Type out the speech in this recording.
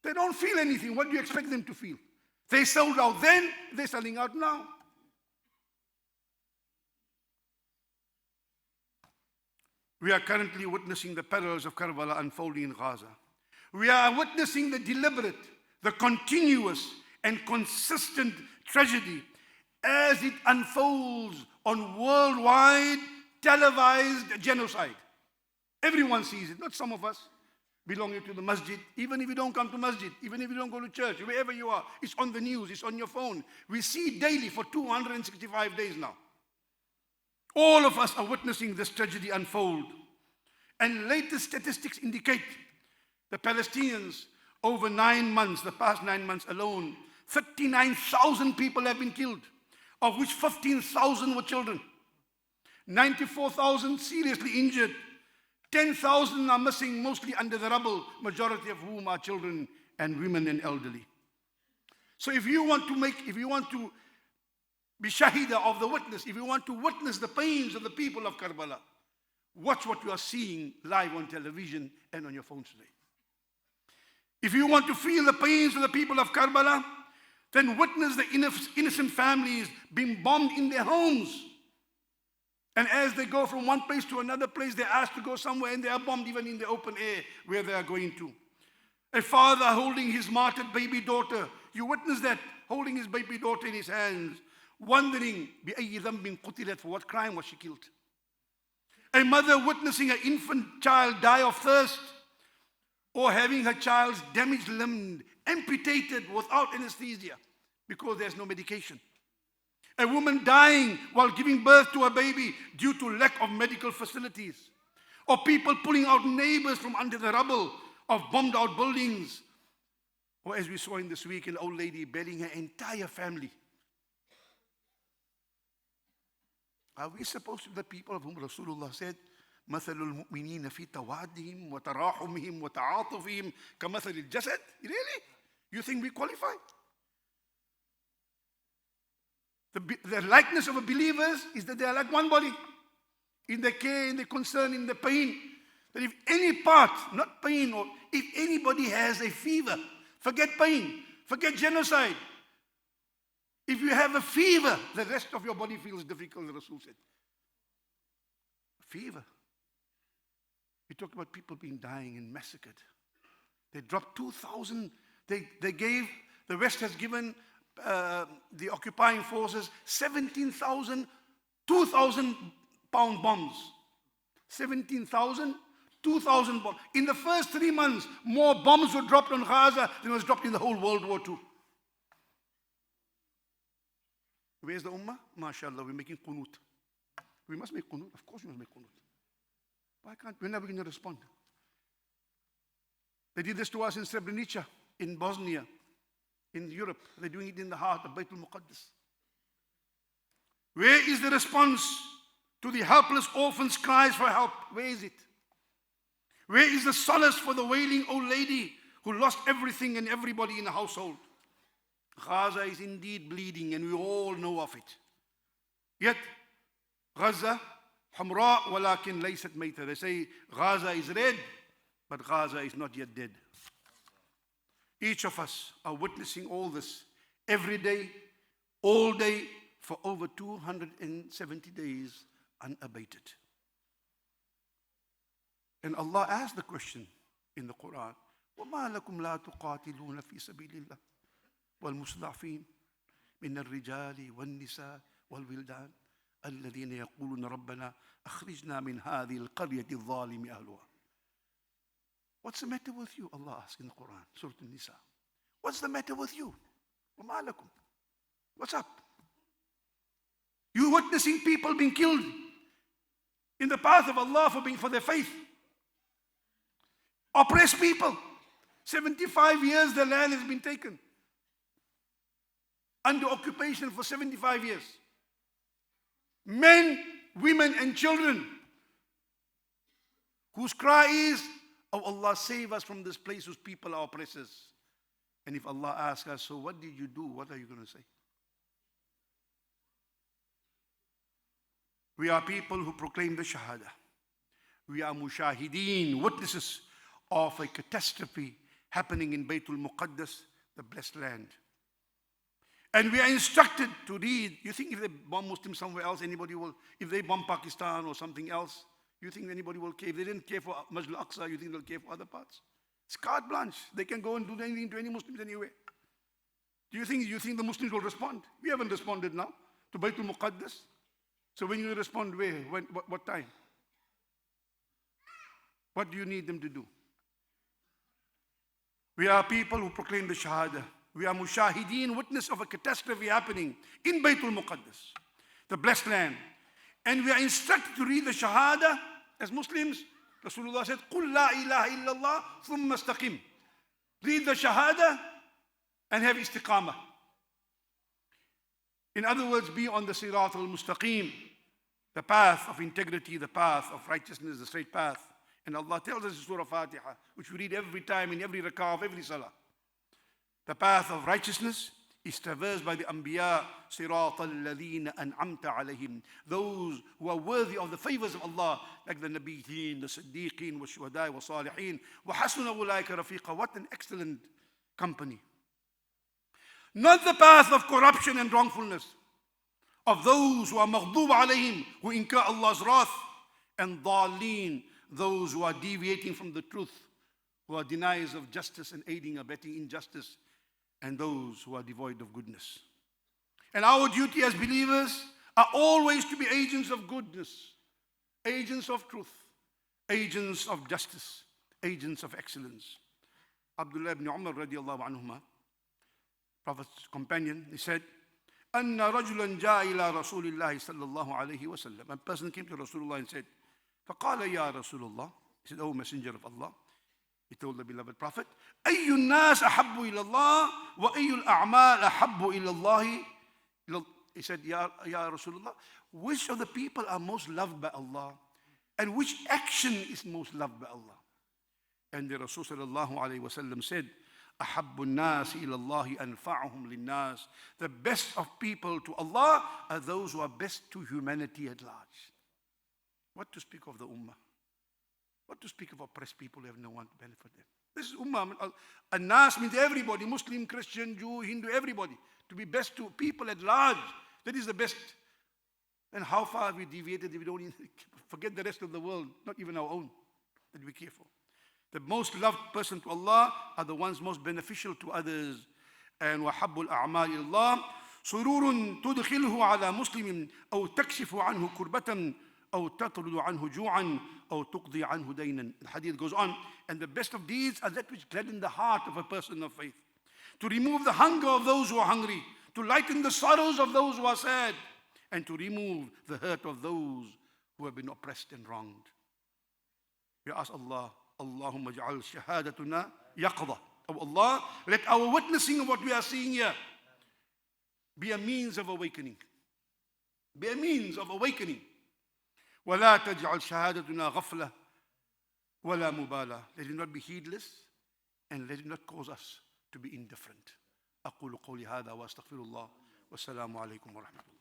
They don't feel anything. What do you expect them to feel? They sold out then, they're selling out now. We are currently witnessing the perils of Karbala unfolding in Gaza. We are witnessing the deliberate, the continuous and consistent tragedy as it unfolds on worldwide televised genocide. Everyone sees it, not some of us belonging to the masjid. Even if you don't come to masjid, even if you don't go to church, wherever you are, it's on the news, it's on your phone. We see it daily for 265 days now. All of us are witnessing this tragedy unfold. And latest statistics indicate the Palestinians over 9 months, the past 9 months alone, 39,000 people have been killed, of which 15,000 were children. 94,000 seriously injured. 10,000 are missing, mostly under the rubble, majority of whom are children and women and elderly. So if you want to be shahida of the witness, if you want to witness the pains of the people of Karbala, watch what you are seeing live on television and on your phones today. If you want to feel the pains of the people of Karbala, then witness the innocent families being bombed in their homes. And as they go from one place to another place, they're asked to go somewhere and they are bombed even in the open air where they are going to. A father holding his martyred baby daughter. You witness that, holding his baby daughter in his hands, wondering, بِأَيِّ ذَنْبٍ قُتِلَتْ, for what crime was she killed? A mother witnessing an infant child die of thirst, or having her child's damaged limb amputated without anesthesia because there's no medication. A woman dying while giving birth to a baby due to lack of medical facilities. Or people pulling out neighbors from under the rubble of bombed out buildings. Or as we saw in this week, an old lady burying her entire family. Are we supposed to be the people of whom Rasulullah said, مثل المؤمنين في توادهم وتراحمهم وتعاطفهم كمثل الجسد? Really? You think we qualify? The likeness of the believers is that they are like one body in the care, in the concern, in the pain. That if any part, not pain, or if anybody has a fever, forget pain, forget genocide. If you have a fever, the rest of your body feels difficult, the Rasul said. Fever. We talk about people being dying and massacred. They dropped 2,000, the West has given the occupying forces 17,000, 2,000 pound bombs. 17,000, 2,000 bombs. In the first 3 months, more bombs were dropped on Gaza than was dropped in the whole World War II. Where's the ummah? MashaAllah, we're making qunut. We must make qunut. Of course we must make qunut. Why can't, when are we going to respond? They did this to us in Srebrenica, in Bosnia, in Europe. They're doing it in the heart of Baytul Muqaddas. Where is the response to the helpless orphans' cries for help? Where is it? Where is the solace for the wailing old lady who lost everything and everybody in the household? Gaza is indeed bleeding and we all know of it. Yet, Gaza, Hamra walakin laysat mayta. They say Gaza is red, but Gaza is not yet dead. Each of us are witnessing all this every day, all day, for over 270 days unabated. And Allah asked the question in the Quran, وَمَا لَكُمْ لَا تُقَاتِلُونَ فِي سَبِيلِ اللَّهِ وَالْمُسْتَضْعَفِينَ مِنَ الرِّجَالِ وَالنِّسَاءِ وَالْوِلْدَانِ الَّذِينَ يَقُولُونَ رَبَّنَا أَخْرِجْنَا مِنْ هَذِهِ الْقَرْيَةِ الظَّالِمِ أَهْلُهَا. What's the matter with you? Allah asks in the Quran, Surah An-Nisa. What's the matter with you? وَمَا لَكُمْ? What's up? You're witnessing people being killed in the path of Allah for their faith. Oppressed people. 75 years the land has been taken. Under occupation for 75 years. Men, women and children whose cry is, oh Allah, save us from this place whose people are oppressors. And if Allah asks us, so what did you do? What are you going to say? We are people who proclaim the Shahada. We are mushahideen, witnesses of a catastrophe happening in Baytul Muqaddas, the blessed land. And we are instructed to read. You think if they bomb Muslims somewhere else, anybody will, if they bomb Pakistan or something else, you think anybody will care? If they didn't care for Masjid al-Aqsa, you think they'll care for other parts? It's carte blanche. They can go and do anything to any Muslims anywhere. Do you think the Muslims will respond? We haven't responded now to Baytul Muqaddas. So when you respond, where? When, what time? What do you need them to do? We are people who proclaim the Shahada. We are mushahideen, witness of a catastrophe happening in Baytul Muqaddas, the blessed land. And we are instructed to read the Shahada as Muslims. Rasulullah said, قُلْ لَا إِلَهَ إِلَّا اللَّهِ ثُمَّ اسْتَقِمْ. Read the Shahada and have istiqamah. In other words, be on the Sirat al-Mustaqim, the path of integrity, the path of righteousness, the straight path. And Allah tells us in Surah Fatiha, which we read every time in every rak'ah of every salah. The path of righteousness is traversed by the Anbiya, Sirat al-Ladhina an'amta alayhim. Those who are worthy of the favors of Allah, like the Nabiyyin, the Siddiqeen, wa Shuhadai, wa Salihin, wa hasuna ulaika rafiqa. What an excellent company. Not the path of corruption and wrongfulness, of those who are maghdub alayhim, who incur Allah's wrath, and dhaleen, those who are deviating from the truth, who are deniers of justice and aiding or abetting injustice, and those who are devoid of goodness. And our duty as believers are always to be agents of goodness, agents of truth, agents of justice, agents of excellence. Abdullah ibn Umar radiallahu anhuma, Prophet's companion, he said, أَنَّ رَجُلًا جَاءَ إِلَىٰ رَسُولِ اللَّهِ صَلَّى اللَّهُ عَلَيْهِ وَسَلَّمَ. A person came to Rasulullah and said, فَقَالَ يَا رَسُولُ اللَّهِ. He said, "O Messenger of Allah," he told the beloved Prophet, أَيُّ النَّاسِ أَحَبُّ إِلَى اللَّهِ وَأَيُّ الْأَعْمَالِ أَحَبُّ إِلَى اللَّهِ. He said, Ya Rasulullah, which of the people are most loved by Allah, and which action is most loved by Allah? And the Rasul sallallahu alayhi wa sallam said, أَحَبُّ النَّاسِ إِلَى اللَّهِ أَنْفَعُهُمْ لِلنَّاسِ. The best of people to Allah are those who are best to humanity at large. What to speak of the Ummah? What to speak of oppressed people who have no one to benefit them? This is Ummah. An-Nas means everybody, Muslim, Christian, Jew, Hindu, everybody. To be best to people at large. That is the best. And how far have we deviated if we don't even forget the rest of the world, not even our own? But be careful. The most loved person to Allah are the ones most beneficial to others. And وَحَبُّ الْأَعْمَالِ اللَّهِ سُرُورٌ تُدْخِلْهُ عَلَى مُسْلِمٍ أَوْ تَكْشِفُ عَنْهُ كُرْبَةً أَوْ تَطْرُدُ عَنْهُ جُوعًا أَوْ تُقْضِي عَنْهُ دَيْنًا. The hadith goes on. And the best of deeds are that which gladden the heart of a person of faith. To remove the hunger of those who are hungry. To lighten the sorrows of those who are sad. And to remove the hurt of those who have been oppressed and wronged. We ask Allah, Allahumma ja'al shahadatuna yaqda. Oh Allah, let our witnessing of what we are seeing here be a means of awakening. Be a means of awakening. وَلَا تَجْعَلْ شَهَادَتُنَا غَفْلَةً وَلَا مُبَالَةً. Let it not be heedless and let it not cause us to be indifferent. أقول قولي هذا وأستغفر الله والسلام عليكم ورحمة الله.